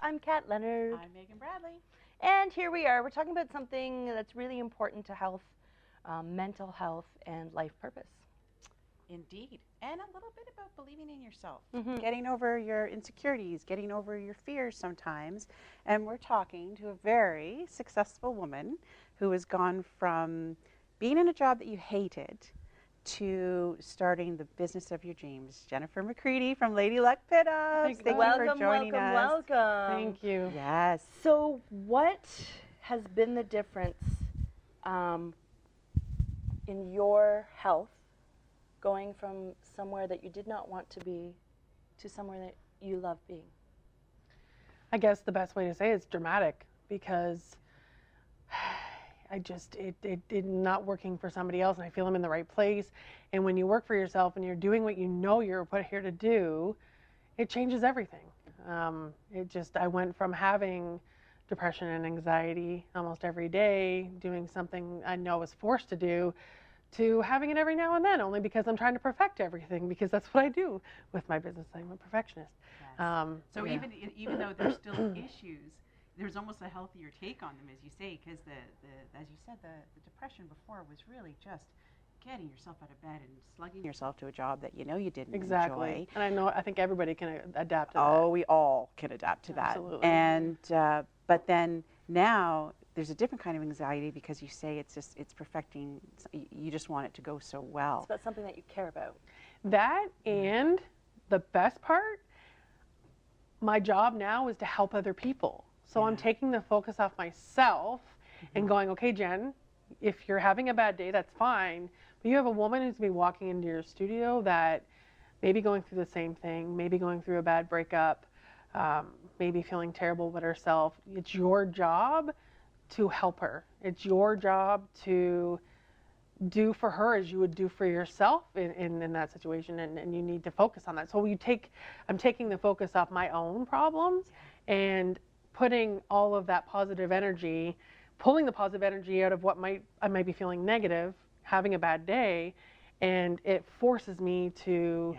I'm Kat Leonard. I'm Meghan Bradley. And here we are. We're talking about something that's really important to health, mental health, and life purpose. Indeed. And a little bit about believing in yourself. Getting over your insecurities, getting over your fears sometimes. And we're talking to a very successful woman who has gone from being in a job that you hated to starting the business of your dreams. Jennifer McCready from Lady Luck Pinups. Thank you for joining us. Welcome. Thank you. Yes. So what has been the difference in your health going from somewhere that you did not want to be to somewhere that you love being? I guess the best way to say it's dramatic, because it not working for somebody else, and I feel I'm in the right place. And when you work for yourself and you're doing what you know you're put here to do, it changes everything. I went from having depression and anxiety almost every day, doing something I know I was forced to do, to having it every now and then, only because I'm trying to perfect everything, because that's what I do with my business. I'm a perfectionist. Yes. So even though there's still issues, there's almost a healthier take on them, as you say, because as you said, the depression before was really just getting yourself out of bed and slugging yourself to a job that you know you didn't enjoy. And I think everybody can adapt to that. Oh, we all can adapt to that. Absolutely. And but then now there's a different kind of anxiety, because you say it's perfecting. You just want it to go so well. It's about something that you care about. That, and the best part, my job now is to help other people. So I'm taking the focus off myself and going, okay, Jen, if you're having a bad day, that's fine. But you have a woman who's going to be walking into your studio that may be going through the same thing, maybe going through a bad breakup, maybe feeling terrible about herself. It's your job to help her. It's your job to do for her as you would do for yourself in that situation, and you need to focus on that. So I'm taking the focus off my own problems and putting all of that positive energy, pulling the positive energy out of what I might be feeling negative, having a bad day, and it forces me to,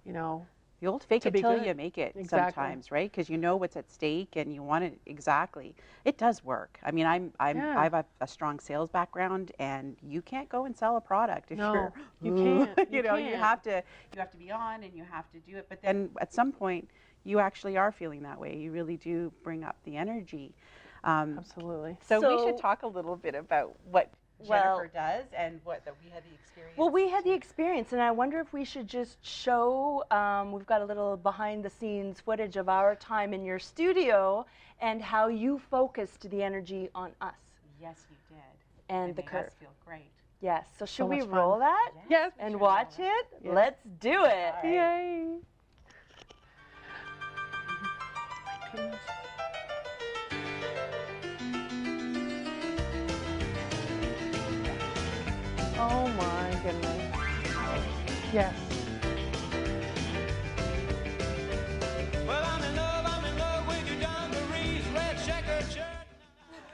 the old fake it till good. you make it. Exactly. Sometimes, right? Because you know what's at stake and you want it exactly. It does work. I mean, I have a strong sales background, and you can't go and sell a product if you're you can't. you have to be on and you have to do it. But then at some point, you actually are feeling that way. You really do bring up the energy. Absolutely. So we should talk a little bit about what Jennifer does and we had the experience. Well, we had the experience, and I wonder if we should just show, we've got a little behind the scenes footage of our time in your studio and how you focused the energy on us. Yes, you did. And the made curve. us feel great. Yes, so should we much roll fun. that? Yes. And watch it? Yes. Let's do it. All right. Yay. Oh my goodness. Yes. Well, I'm in love with your dungarees, red checkered shirt.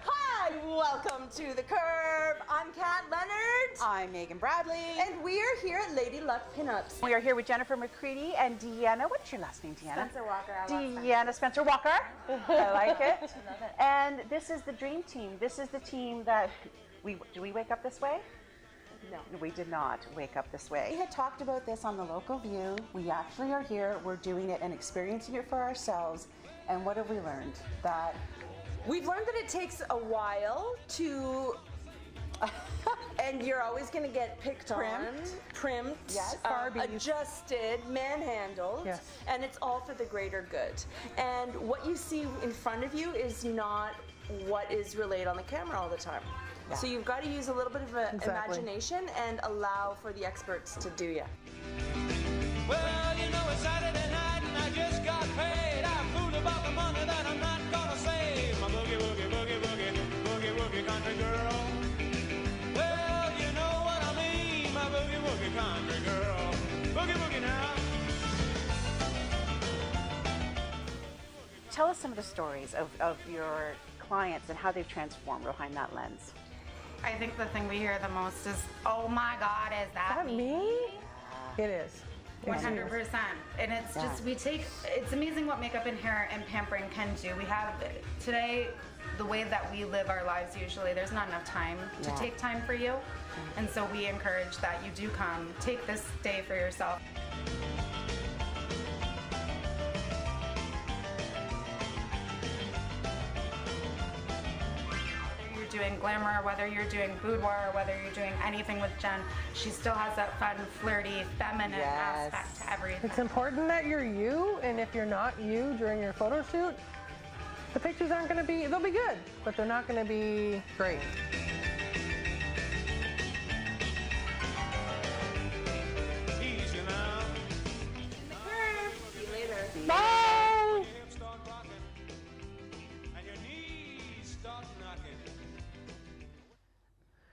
Hi, welcome to The Curve. I'm Kat Leonard. I'm Meghan Bradley. And we are here at Lady Luck Pinups. We are here with Jennifer McCready and Deanna. What's your last name, Deanna? Spencer Walker. I love Deanna Spencer Walker. I like it. I love it. And this is the dream team. This is the team that do we wake up this way? No. We did not wake up this way. We had talked about this on the Local View. We actually are here, we're doing it and experiencing it for ourselves. And what have we learned? That We've learned that it takes a while to, and you're always going to get picked on, primped, Yes, adjusted, manhandled, Yes. and it's all for the greater good. And what you see in front of you is not what is relayed on the camera all the time. Yeah. So you've got to use a little bit of Exactly. imagination and allow for the experts to do you. Well, you know it's Saturday night and I just got paid. I fooled about the money that I'm not gonna save. My boogie, boogie, boogie, boogie, boogie, boogie country girl. Well, you know what I mean, my boogie, boogie country girl. Boogie, boogie now. Tell us some of the stories of your clients and how they've transformed behind that lens. I think the thing we hear the most is, oh my God, is that me? It is. 100%. And it's just, it's amazing what makeup and hair and pampering can do. We have, today, the way that we live our lives usually, there's not enough time to take time for you. And so we encourage that you do come, take this day for yourself. Doing glamour, whether you're doing boudoir, whether you're doing anything with Jen, she still has that fun, flirty, feminine aspect to everything. It's important that you're you, and if you're not you during your photo shoot, the pictures aren't going to be, they'll be good, but they're not going to be great. Tease you now. See you later. Bye! Your hips start rocking, and your knees start knocking.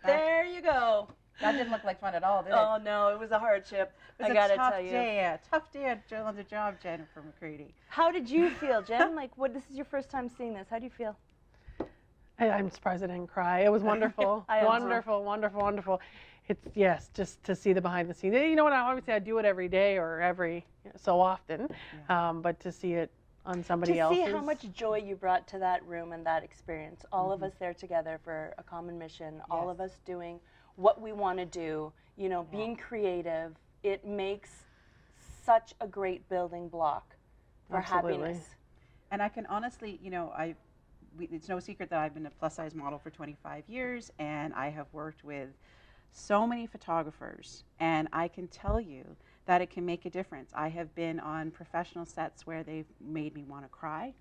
There you go. That didn't look like fun at all, did it? Oh no, it was a hardship. It was I gotta a tough tell you. day, a tough day on the job, Jennifer McCready. How did you feel, Jen? Like, this is your first time seeing this. How do you feel? I'm surprised I didn't cry. It was wonderful. I am too. Wonderful, wonderful, wonderful. It's, yes, just to see the behind the scenes. You know what, obviously I do it every day or every so often, but to see it on somebody To else's. see how much joy you brought to that room and that experience. All of us there together for a common mission. All of us doing what we want to do. You know, being creative. It makes such a great building block for Absolutely. happiness. And I can honestly, you know, it's no secret that I've been a plus size model for 25 years, and I have worked with so many photographers, and I can tell you that it can make a difference. I have been on professional sets where they've made me want to cry.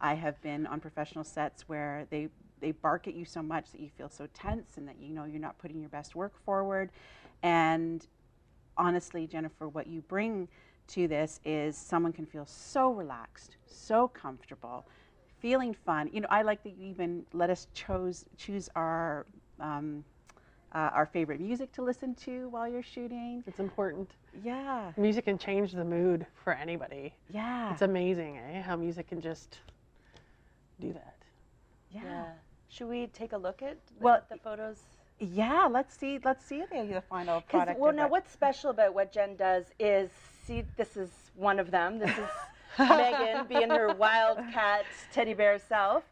I have been on professional sets where they bark at you so much that you feel so tense and that you know you're not putting your best work forward. And honestly, Jennifer, what you bring to this is someone can feel so relaxed, so comfortable, feeling fun. You know, I like that you even let us choose our favorite music to listen to while you're shooting. It's important. Yeah. Music can change the mood for anybody. Yeah. It's amazing, how music can just do that. Yeah. Should we take a look at the photos? Yeah, let's see the final product. Well, now what's special about what Jen does is, see, this is one of them. This is Meghan being her wildcat teddy bear self.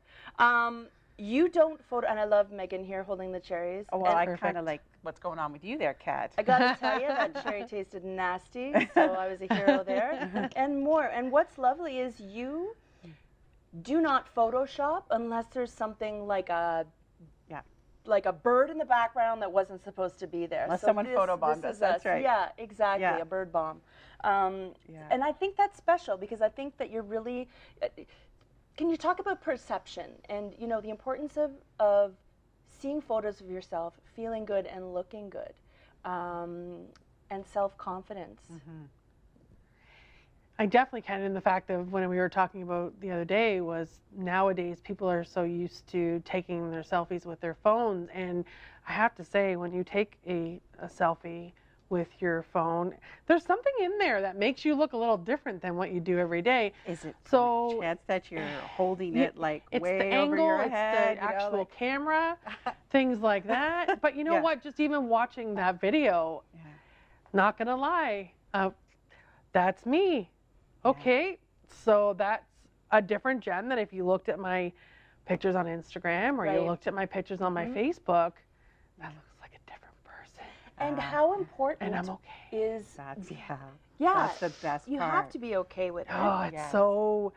You don't photo, and I love Meghan here holding the cherries. Oh, well, and I kind of like what's going on with you there, Kat. I gotta tell you, that cherry tasted nasty, so I was a hero there. And more. And what's lovely is you do not Photoshop unless there's something like a bird in the background that wasn't supposed to be there. Unless so someone photobombed us, that's right. Yeah, exactly, Yeah. a bird bomb. And I think that's special because I think that you're really, can you talk about perception and, you know, the importance of seeing photos of yourself, feeling good and looking good, and self-confidence? I definitely can, in the fact of when we were talking about the other day was nowadays people are so used to taking their selfies with their phones, and I have to say when you take a selfie with your phone, there's something in there that makes you look a little different than what you do every day. Is it so chance that you're holding it like it's way the angle, over your head? it's the actual camera, things like that. But you know what? Just even watching that video, not gonna lie, that's me. Okay, so that's a different Jen than if you looked at my pictures on Instagram or you looked at my pictures on my Facebook. That looks like a different person. And how important and I'm okay. is That's that's the best you part. have to be okay with it. Oh, it's so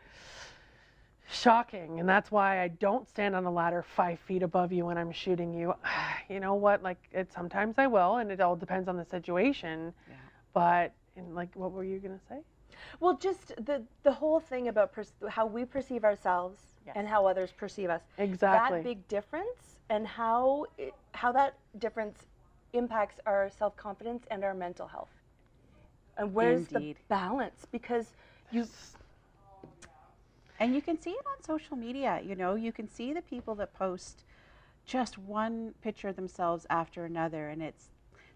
shocking, and that's why I don't stand on a ladder 5 feet above you when I'm shooting you. You know what? Like, sometimes I will, and it all depends on the situation. Yeah. But, what were you gonna say? Well, just the whole thing about how we perceive ourselves and how others perceive us. Exactly. That big difference and how that difference impacts our self-confidence and our mental health. And where's the balance? Because and you can see it on social media, you know, you can see the people that post just one picture of themselves after another, and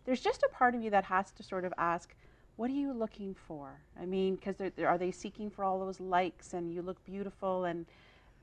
there's just a part of you that has to sort of ask, what are you looking for? I mean, because are they seeking for all those likes and you look beautiful? And,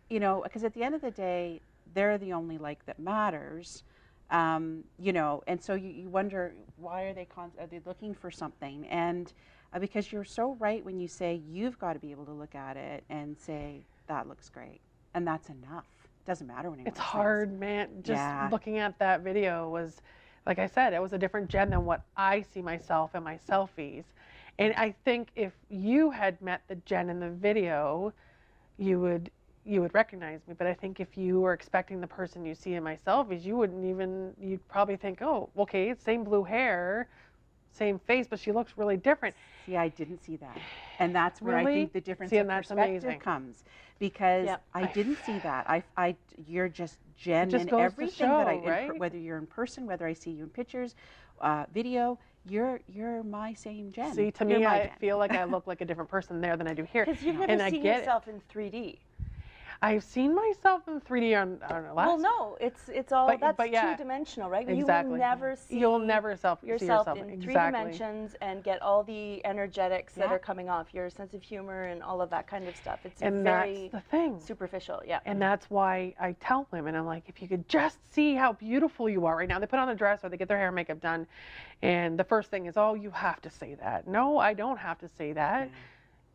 you know, because at the end of the day, they're the only like that matters, you know, and so you wonder, why are they looking for something? And because you're so right when you say you've got to be able to look at it and say, that looks great. And that's enough. Doesn't matter what anyone It's says. hard, man. Just Yeah. looking at that video was, like I said, it was a different Jen than what I see myself in my selfies. And I think if you had met the Jen in the video, you would recognize me. But I think if you were expecting the person you see in my selfies, you'd probably think, oh, okay, same blue hair, same face, but she looks really different. See, I didn't see that. And that's where I Really? think the difference See, of and that's perspective amazing. comes. Because Yep. I didn't see that. You're just Jen just in goes to everything that show, right? whether you're in person, whether I see you in pictures, video, you're my same Jen. See, to You're me, my I Jen. feel like I look like a different person there than I do here. Because you've never And I seen get it. yourself in 3D. I've seen myself in 3D on I don't know, Well, no, it's all that's but yeah, two-dimensional, right? You exactly. will never see You'll never see yourself yourself in three exactly. dimensions and get all the energetics that Yeah. are coming off, your sense of humor and all of that kind of stuff. It's And very that's the thing. superficial, yeah. And that's why I tell women, I'm like, if you could just see how beautiful you are right now. They put on a dress or they get their hair and makeup done. And the first thing is, oh, you have to say that. No, I don't have to say that. Yeah.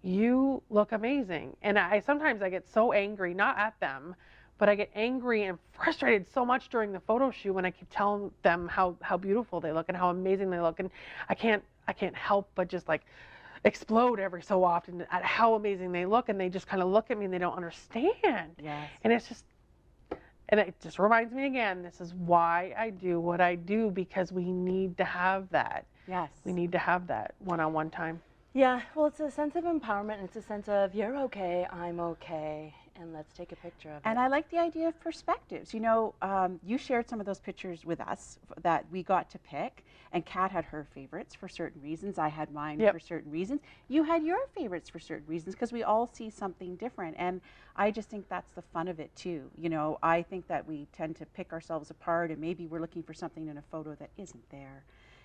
You look amazing. And sometimes I get so angry, not at them, but I get angry and frustrated so much during the photo shoot when I keep telling them how beautiful they look and how amazing they look. And I can't help but just like explode every so often at how amazing they look. And they just kind of look at me and they don't understand. Yes. And it just reminds me again, this is why I do what I do, because we need to have that. Yes. We need to have that one-on-one time. Yeah, well, it's a sense of empowerment. It's a sense of you're okay, I'm okay, and let's take a picture of it. And I like the idea of perspectives. You know, you shared some of those pictures with us that we got to pick, and Kat had her favorites for certain reasons. I had mine Yep. for certain reasons. You had your favorites for certain reasons, because we all see something different. And I just think that's the fun of it too. You know, I think that we tend to pick ourselves apart, and maybe we're looking for something in a photo that isn't there.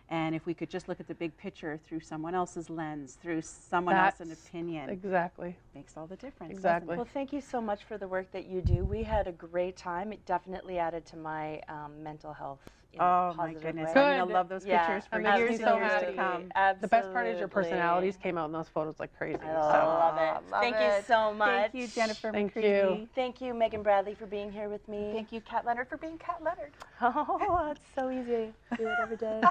And if we could just look at the big picture through someone else's lens, through someone else's opinion, Exactly. makes all the difference. Exactly. Well, thank you so much for the work that you do. We had a great time. It definitely added to my mental health. In a Oh my positive goodness! way. I'm gonna Good. love those Yeah, pictures for that makes years me and so years happy. to come. The best part is your Absolutely. personalities came out in those photos like crazy. I love it. love Thank you it. so much. Thank you, Jennifer Thank McCready. you. Thank you, Meghan Bradley, for being here with me. Thank you, Kat Leonard, for being Kat Leonard. Oh, it's so easy. Do it every day.